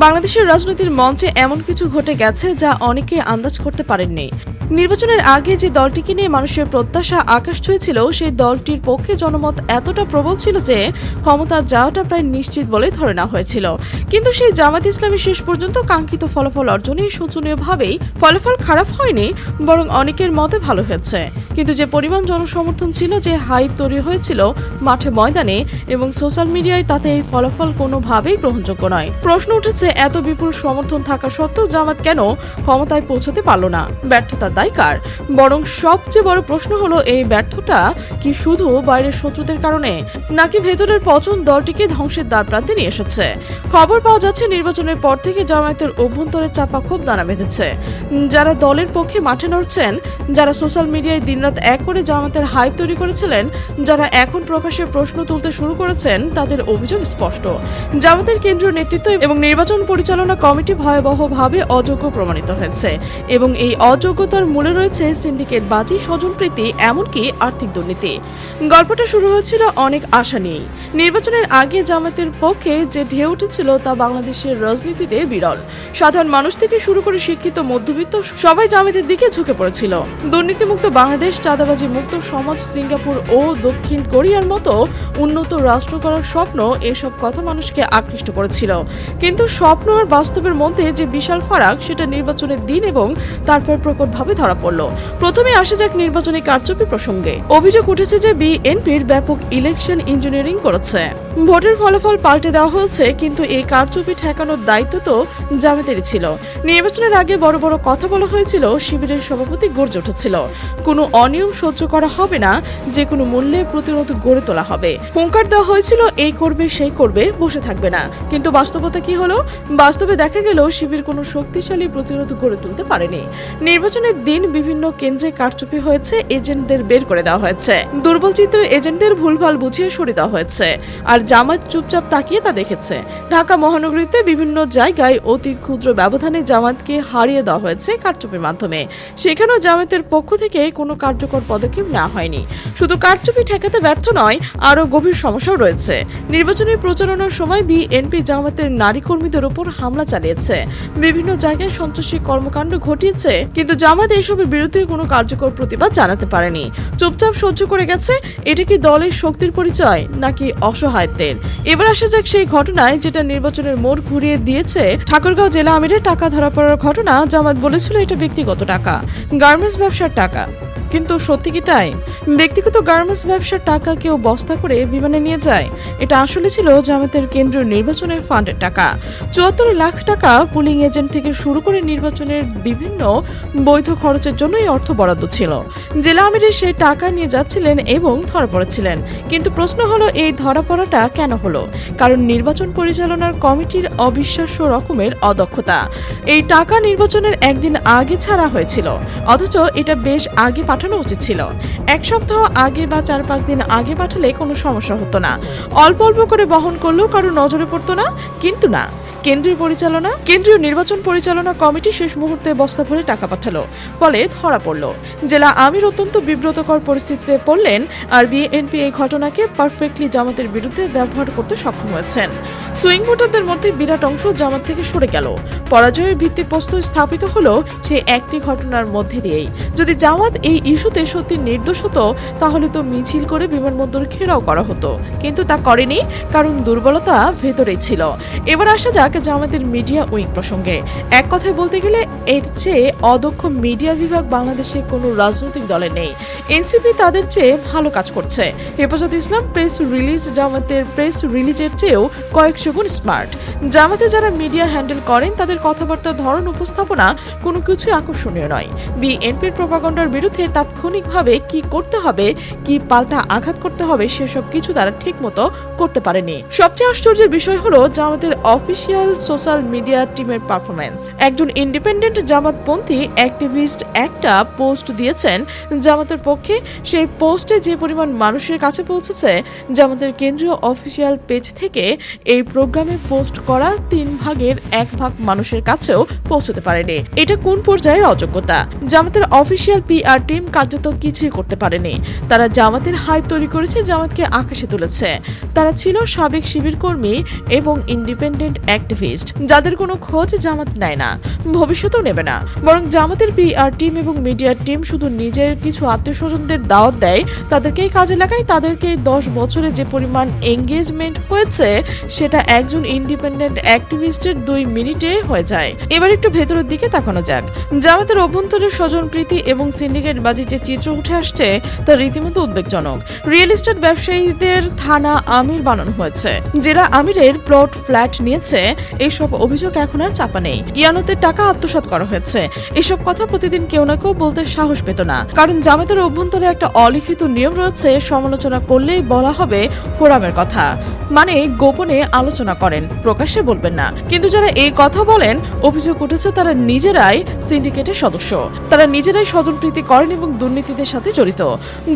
বাংলাদেশের রাজনীতির মঞ্চে এমন কিছু ঘটে গেছে যা অনেকে আন্দাজ করতে পারেননি। নির্বাচনের আগে যে দলটিকে নিয়ে মানুষের প্রত্যাশা আকাশ ছুঁয়েছিল, সেই দলটির পক্ষে জনমত এতটা প্রবল ছিল যে ক্ষমতার যাওয়াটা প্রায় নিশ্চিত বলে ধরে নেওয়া হয়েছিল। কিন্তু সেই জামাত ইসলামী শেষ পর্যন্ত কাঙ্ক্ষিত ফলাফল অর্জনে শোচনীয়ভাবেই ফলাফল খারাপ হয়নি, বরং অনেকের মতে ভালো হয়েছে। কিন্তু যে পরিমাণ জনসমর্থন ছিল, যে হাইপ তৈরি হয়েছিল মাঠে ময়দানে এবং সোশ্যাল মিডিয়ায়, তাতে এই ফলাফল কোনোভাবেই গ্রহণযোগ্য নয়। প্রশ্ন উঠেছে, এত বিপুল সমর্থন থাকা সত্ত্বেও জামাত কেন ক্ষমতায় পৌঁছতে পারল না? ব্যর্থতার দায় কার? বরং সবচেয়ে বড় প্রশ্ন হলো, এই ব্যর্থতা কি শুধু বাইরের শত্রুদের কারণে, নাকি ভেতরের পচন দলটিকে ধ্বংসের দ্বারপ্রান্তে নিয়ে এসেছে? খবর পাওয়া যাচ্ছে, নির্বাচনের পর থেকে জামায়াতের অভ্যন্তরে চাপা ক্ষোভ দানা বেঁধেছে। যারা দলের পক্ষে মাঠে নড়ছেন, যারা সোশ্যাল মিডিয়ায় দিনরাত এক করে জামায়াতের হাইপ তৈরি করেছিলেন, যারা এখন প্রকাশ্যে প্রশ্ন তুলতে শুরু করেছেন, তাদের অভিযোগ স্পষ্ট। জামায়াতের কেন্দ্রীয় নেতৃত্ব এবং নির্বাচন পরিচালনা কমিটি ভয়াবহভাবে অযোগ্য প্রমাণিত হয়েছে এবং এই অযোগ্যতার মূলে রয়েছে সিন্ডিকেটবাজি, স্বজনপ্রীতি, এমনকি আর্থিক দুর্নীতি। গল্পটা শুরু হয়েছিল অনেক আশা নিয়েই। নির্বাচনের আগে জামায়াতের পক্ষে যে ঢেউ উঠেছিল তা বাংলাদেশের রাজনীতিতে বিরল। সাধারণ মানুষ থেকে শুরু করে শিক্ষিত, মধ্যবিত্ত সবাই জামায়াতের দিকে ঝুঁকে পড়েছিল। দুর্নীতিমুক্ত বাংলাদেশ, চাঁদাবাজি মুক্ত সমাজ, সিঙ্গাপুর ও দক্ষিণ কোরিয়ার মতো উন্নত রাষ্ট্র করার স্বপ্ন, এসব কথা মানুষকে আকৃষ্ট করেছিল। কিন্তু স্বপ্ন আর বাস্তবের মধ্যে যে বিশাল ফারাক, সেটা নির্বাচনের দিন এবং তারপর প্রকটভাবে ধরা পড়ল। প্রথমে আসা যাক নির্বাচনী কারচুপি প্রসঙ্গে। অভিযোগ উঠেছে যে বিএনপির ব্যাপক ইলেকশন ইঞ্জিনিয়ারিং করেছে। ভোটের ফলাফল পাল্টে দেওয়া হয়েছে, কিন্তু এই কারচুপি ঠেকানোর দায়িত্ব তো জামায়াতেরই ছিল। নির্বাচনের আগে বড় বড় কথা বলা হয়েছিল, শিবিরের সভাপতি গর্জে উঠেছিল, কোনো অনিয়ম সহ্য করা হবে না, যে কোনো মূল্যে প্রতিরোধ গড়ে তোলা হবে। হুঙ্কার দেওয়া হয়েছিল, এই করবে সেই করবে, বসে থাকবে না। কিন্তু বাস্তবতা কি হলো? বাস্তবে দেখা গেল শিবির কোনো শক্তিশালী প্রতিরোধ গড়ে তুলতে পারেনি। নির্বাচনের দিন বিভিন্ন কেন্দ্রে কারচুপি হয়েছে, এজেন্টদের বের করে দেওয়া হয়েছে, দুর্বল চিত্রের এজেন্টদের ভুলভাল বুঝিয়ে সরিয়ে দেওয়া হয়েছে, আর জামায়াত চুপচাপ তাকিয়ে তা দেখেছে। ঢাকা মহানগরীতে বিভিন্ন জায়গায় অতি ক্ষুদ্র ব্যবধানে জামায়াতকে হারিয়ে দেওয়া হয়েছে কারচুপির মাধ্যমে। সেখানেও জামায়াতের পক্ষ থেকে কোনো কার্যকর পদক্ষেপ নেওয়া হয়নি। শুধু কারচুপি ঠেকাতে ব্যর্থ নয়, আরও গভীর সমস্যাও রয়েছে। নির্বাচনী প্রচারণার সময় বিএনপি জামায়াতের নারী কর্মীদের উপর হামলা চালিয়েছে, বিভিন্ন জায়গায় সন্ত্রাসী কর্মকাণ্ড ঘটিয়েছে, কিন্তু জামায়াত এসবের বিরুদ্ধে কোনো কার্যকর প্রতিবাদ জানাতে পারেনি, চুপচাপ সহ্য করে গেছে। এটা কি দলের শক্তির পরিচয়, নাকি অসহায়ত্বের? এবার আসা যাক সেই ঘটনায় যেটা নির্বাচনের মোড় ঘুরিয়ে দিয়েছে। ঠাকুরগাঁও জেলা আমিরের টাকা ধরা পড়ার ঘটনা। জামায়াত বলেছিল এটা ব্যক্তিগত টাকা, গার্মেন্টস ব্যবসার টাকা, কিন্তু সত্যি কি তাই? ব্যক্তিগত গার্মেন্টস ব্যবসার টাকা কেউ বস্তা করে বিমানে নিয়ে যায়? এটা আসলে ছিল জামায়াতের কেন্দ্রীয় নির্বাচনের ফান্ডের টাকা। ৭৪ লাখ টাকা পুলিং এজেন্ট থেকে শুরু করে নির্বাচনের বিভিন্ন বৈধ খরচের জন্য এই অর্থ বরাদ্দ ছিল। জেলা আমিরের সেই টাকা নিয়ে যাচ্ছিলেন এবং ধরা পড়েছিলেন। কিন্তু প্রশ্ন হলো, এই ধরা পড়াটা কেন হলো? কারণ নির্বাচন পরিচালনার কমিটির অবিশ্বাস্য রকমের অদক্ষতা। এই টাকা নির্বাচনের একদিন আগে ছাড়া হয়েছিল, অথচ এটা বেশ আগে পাঠানো উচিত ছিল। এক সপ্তাহ আগে বা ৪-৫ দিন আগে পাঠালে কোনো সমস্যা হতো না, অল্প অল্প করে বহন করলেও কারো নজরে পড়তো না। কিন্তু না, কেন্দ্রীয় নির্বাচন পরিচালনা কমিটি শেষ মুহূর্তে বস্তা ভরে টাকা পাঠালো, ফলে ধরা পড়ল। জেলা আমির অত্যন্ত বিব্রতকর পরিস্থিতিতে পড়লেন, আর বিএনপি এই ঘটনাকে পারফেক্টলি জামাতের বিরুদ্ধে ব্যবহার করতে সক্ষম হয়েছেন। সুইং ভোটারদের মধ্যে বিরাট অংশ জামাত থেকে সরে গেল। পরাজয়ের ভিত্তিপ্রস্তর স্থাপিত হলো সেই একটি ঘটনার মধ্যে দিয়েই। যদি জামাত এই ইস্যুতে সত্যি নির্দোষ হতো, তাহলে তো মিছিল করে বিমানবন্দর ঘেরাও করা হতো, কিন্তু তা করেনি, কারণ দুর্বলতা ভেতরেই ছিল। এবার আসা যাক জামায়াতের মিডিয়া উইং প্রসঙ্গে। এক কথায় বলতে গেলে এর চেয়ে অদক্ষ মিডিয়া বিভাগ বাংলাদেশে কোনো রাজনৈতিক দলে নেই। এনসিপি তাদের চেয়ে ভালো কাজ করছে। হেফাজত ইসলাম প্রেস রিলিজ জামায়াতের প্রেস রিলিজের চেয়েও কয়েকশো গুণ স্মার্ট। জামায়াতে যারা মিডিয়া হ্যান্ডেল করেন, তাদের কথাবার্তার ধরন, উপস্থাপনা কোনো কিছুই আকর্ষণীয় নয়। বিএনপির প্রপাগান্ডার বিরুদ্ধে তাৎক্ষণিকভাবে কি করতে হবে, কি পাল্টা আঘাত করতে হবে, সেসব কিছু তারা ঠিক মতো করতে পারেনি। সবচেয়ে আশ্চর্যের বিষয় হলো জামায়াতের অফিসিয়াল সোশ্যাল মিডিয়া টিমের পারফরম্যান্স। একজন ইন্ডিপেন্ডেন্ট জামাতপন্থী অ্যাক্টিভিস্ট একটা পোস্ট দিয়েছেন জামাতের পক্ষে। সেই পোস্টে যে পরিমাণ মানুষের কাছে পৌঁছেছে, জামাতের কেন্দ্রীয় অফিসিয়াল পেজ থেকে এই প্রোগ্রামে পোস্ট করা 1/3 ভাগ মানুষের কাছেও পৌঁছতে পারেনি। এটা কোন পর্যায়ের অযোগ্যতা? জামাতের অফিসিয়াল পিআর টিম কার্যত কিছুই করতে পারেনি। তারা জামাতের হাইপ তৈরি করেছে, জামাতকে আকাশে তুলেছে। তারা ছিল সাবেক শিবির কর্মী এবং ইন্ডিপেন্ডেন্ট অ্যাক্টিভিস্ট, যাদের কোনো খোঁজ জামাত নেয় না, ভবিষ্যতেও নেবে না। বরং জামাতের পিআর টিম এবং মিডিয়ার টিম শুধু নিজের কিছু আত্মীয়-স্বজনদের দাওয়াত দেয়, তাদেরকেই কাজে লাগায়। তাদেরকে 10 বছরে যে পরিমাণ এঙ্গেজমেন্ট হয়েছে সেটা একজন ইন্ডিপেন্ডেন্ট অ্যাক্টিভিস্টের 2 মিনিটে হয়ে যায়। এবার একটু ভেতরের দিকে তাকানো যাক। জামাতের অভ্যন্তরের স্বজনপ্রীতি এবং সিন্ডিকেট বাজির যে চিত্র উঠে আসছে তা রীতিমতো উদ্বেগজনক। রিয়েল এস্টেট ব্যবসায়ীদের থানা আমির বানানো হয়েছে, যারা আমিরের প্লট ফ্ল্যাট নিয়েছে। এইসব অভিযোগ এখন আর চাপা নেই। ইয়ানতের টাকা আত্মসাৎ করা হয়েছে, এসব কথা প্রতিদিন কেউ না কেউ বলতে সাহস পেত না, কারণ জামাতের অভ্যন্তরে একটা অলিখিত নিয়ম রয়েছে, সমালোচনা করলেই বলা হবে ফোরামের কথা, মানে গোপনে আলোচনা করেন, প্রকাশ্যে বলবেন না। কিন্তু যারা এই কথা বলেন, অভিযোগ উঠেছে তারা নিজেরাই সিন্ডিকেটের সদস্য, তারা নিজেরাই স্বজনপ্রীতি করেন এবং দুর্নীতিদের সাথে জড়িত।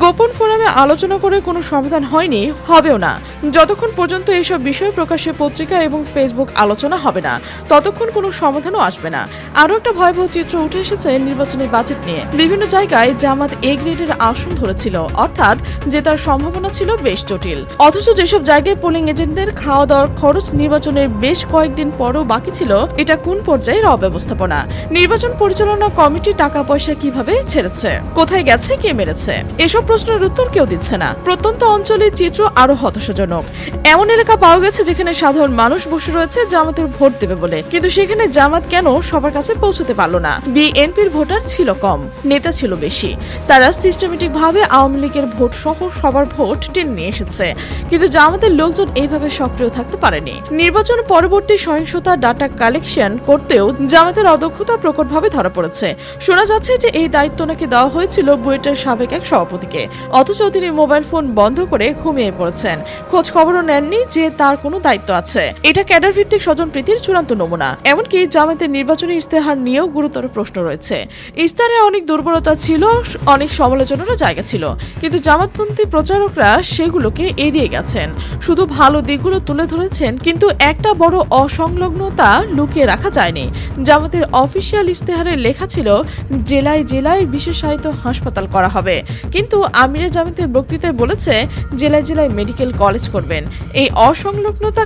গোপন ফোরামে আলোচনা করে কোনো সমাধান হয়নি, হবেও না। যতক্ষণ পর্যন্ত এইসব বিষয় প্রকাশ্যে পত্রিকা এবং ফেসবুক আলোচনা হবে না, ততক্ষণ কোনো সমাধানও আসবে না। আরও একটা ভয়াবহ চিত্র উঠে এসেছে নির্বাচনী বাজেট নিয়ে। বিভিন্ন জায়গায় জামাত এ গ্রেডের আসন ধরেছিল, অর্থাৎ জেতার সম্ভাবনা ছিল বেশ জটিল। অথচ যেসব জায়গায় পোলিং এজেন্টদের খাওয়া দাওয়ার খরচ নির্বাচনের বেশ কয়েকদিন পরও বাকি ছিল, এটা কোন পর্যায়ের অব্যবস্থাপনা? নির্বাচন পরিচালনা কমিটি টাকা পয়সা কিভাবে ছেড়েছে, কোথায় গেছে, কে মেরেছে? এসব প্রশ্নের উত্তর কেউ দিচ্ছে না। প্রত্যন্ত অঞ্চলের চিত্র আরো হতাশাজনক। এমন এলাকা পাওয়া গেছে যেখানে সাধারণ মানুষ বসে রয়েছে জামাতের ভোট দেবে বলে, কিন্তু সেখানে জামাত কেন সবার কাছে পৌঁছতে পারল না? বিএনপির ভোটার ছিল কম, নেতা ছিল বেশি। তারা সিস্টেমেটিক ভাবে আওয়ামী লীগের ভোট সহ সবার ভোট টেনে নিয়ে এসেছে, কিন্তু জামাতের লোকজন এইভাবে সক্রিয় থাকতে পারেনি। নির্বাচন পরবর্তী সহিংসতা ডাটা কালেকশন করতেও জামাতের অদক্ষতা প্রকটভাবে ধরা পড়েছে। শোনা যাচ্ছে যে এই দায়িত্ব নাকি দেওয়া হয়েছিল বুয়েটের সাবেক এক সভাপতিকে, অথচ তিনি মোবাইল ফোন বন্ধ করে ঘুমিয়ে পড়েছেন, খোঁজ খবরও নেননি যে তার কোনো দায়িত্ব আছে। এটা ক্যাডার ভিত্তিক স্বজনপ্রীতির চূড়ান্ত নমুনা। এমনকি জামাতের নির্বাচনী ইস্তেহার নিয়েও গুরুতর প্রশ্ন রয়েছে। ইস্তেহারে অনেক দুর্বলতা ছিল, অনেক সমালোচনারও জায়গা ছিল, কিন্তু জামাতপন্থী প্রচারকরা সেগুলোকে এড়িয়ে গেছেন, শুধু ভালো দিকগুলো তুলে ধরেছেন। কিন্তু একটা বড় অসংলগ্নতা লুকিয়ে রাখা যায়নি। জামাতের অফিসিয়াল ইস্তেহারে লেখা ছিল জেলায় জেলায় বিশেষায়িত হাসপাতাল করা হবে, কিন্তু আমিরে জামাতের বক্তৃতায় বলেছে জেলায় জেলায় মেডিকেল কলেজ করবেন। এই অসংলগ্নতা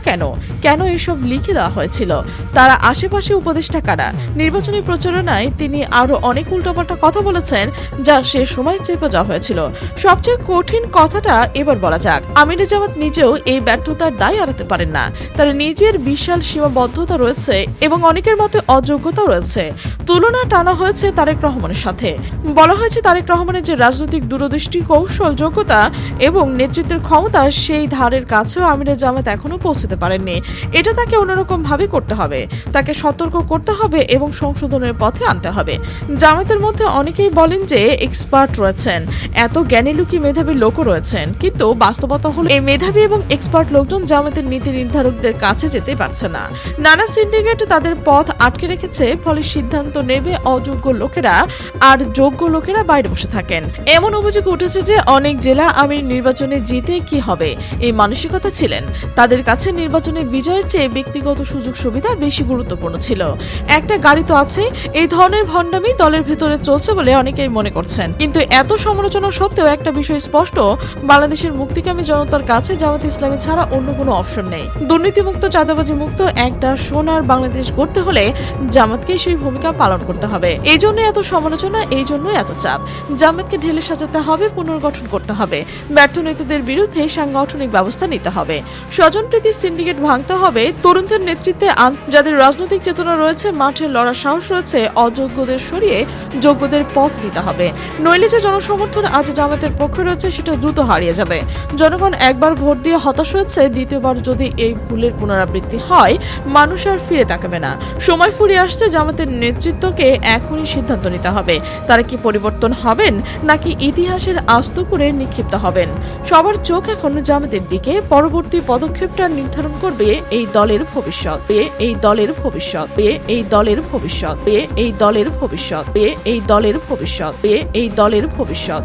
কেন এসব লিখে দেওয়া হয়েছিল? তারা আশেপাশে উপদেষ্টা কারা? নির্বাচনী প্রচারণায় তিনি আরো অনেক উল্টোপাল্টা কথা বলেছেন, যা সে সময় চেপে যাওয়া হয়েছিল। সবচেয়ে কঠিন কথাটা এবার বলা যাক, আমিরে জামাত নিজেও এই ব্যর্থতার দায় এড়াতে পারেন না। তার নিজের বিশাল সীমাবদ্ধতা রয়েছে এবং অনেকের মতে অযোগ্যতা রয়েছে। তুলনা টানা হয়েছে তারেক রহমানের সাথে। বলা হয়েছে তারেক রহমানের যে রাজনৈতিক দূরদৃষ্টি, কৌশল, যোগ্যতা এবং নেতৃত্বের ক্ষমতা, সেই ধারের কাছেও আমিরে জামাত এখনো পৌঁছতে পারেননি। এটা তাকে অন্যরকম ভাবে করতে হবে, তাকে সতর্ক করতে হবে এবং সংশোধনের পথে আনতে হবে। জামাতের মধ্যে অনেকেই বলেন যে এক্সপার্ট রয়েছেন, এত জ্ঞানী লুকি মেধাবী লোকও রয়েছেন, কিন্তু বাস্তবতা হলো এই মেধাবী এবং এক্সপার্ট লোকজন জামাতের নীতি নির্ধারকদের কাছে যেতে পারছে না। নানা সিন্ডিকেট তাদের পথ আটকে রেখেছে, ফলে সিদ্ধান্ত নেবে অযোগ্য লোকেরা, আর যোগ্য লোকেরা বাইরে বসে থাকেন। এমন অভিযোগ উঠেছে যে অনেক জেলা আমির নির্বাচনে জিতে কি হবে এই মানসিকতা ছিলেন। তাদের কাছে নির্বাচনে বিজয়ের চেয়ে ব্যক্তিগত সুযোগ সুবিধা বেশি গুরুত্বপূর্ণ ছিল। একটা গাড়ি তো আছে, এই ধরনের ভণ্ডামি দলের ভেতরে চলছে বলে অনেকেই মনে করছেন। কিন্তু এত সমালোচনা সত্ত্বেও একটা বিষয় স্পষ্ট, বাংলাদেশের মুক্তিকামী জনতার কাছে জামাত ইসলামী ছাড়া অন্য কোনো অপশন নেই। দুর্নীতিমুক্ত, চাঁদাবাজি মুক্ত একটা সোনার বাংলাদেশ গড়তে হলে জামাতকে সেই ভূমিকা পালন করতে হবে। এই জন্য এত সমালোচনা, এই জন্য এত চাপ। জামাতকে ঢেলে সাজাতে হবে, পুনর্গঠন করতে হবে, ব্যর্থ নেতাদের বিরুদ্ধে সাংগঠনিক ব্যবস্থা নিতে হবে, স্বজনপ্রীতি সিন্ডিকেট ভাঙতে হবে, তরুণদের নেতৃত্বে যাদের রাজনৈতিক চেতনা রয়েছে, মাঠে লড়ার সাহস রয়েছে, অযোগ্যদের সরিয়ে যোগ্যদের পথ দিতে হবে। নইলে যে জনসমর্থন আজ জামাতের পক্ষে রয়েছে সেটা দ্রুত হারিয়ে যাবে। জনগণ একবার ভোট দিয়ে হতাশ হয়েছে, দ্বিতীয়বার যদি এই ভুলের পুনরাবৃত্তি হয়, মানুষ আর ফিরে তাকাবে না। সময় ফুরিয়ে আসছে, জামাতের নেতৃত্বকে এখনই সিদ্ধান্ত নিতে হবে। তারা কি পরিবর্তন হবেন নাকি ইতিহাসের আস্ত করে নিক্ষিপ্ত হবেন? সবার চোখ এখন জামাতের দিকে। পরবর্তী পদক্ষেপটা নির্ধারণ করবে এই দলের ভবিষ্যৎ, এই দলের ভবিষ্যৎ, এই দলের ভবিষ্যৎ, এই দলের ভবিষ্যৎ, এই দলের ভবিষ্যৎ, এই দলের ভবিষ্যৎ।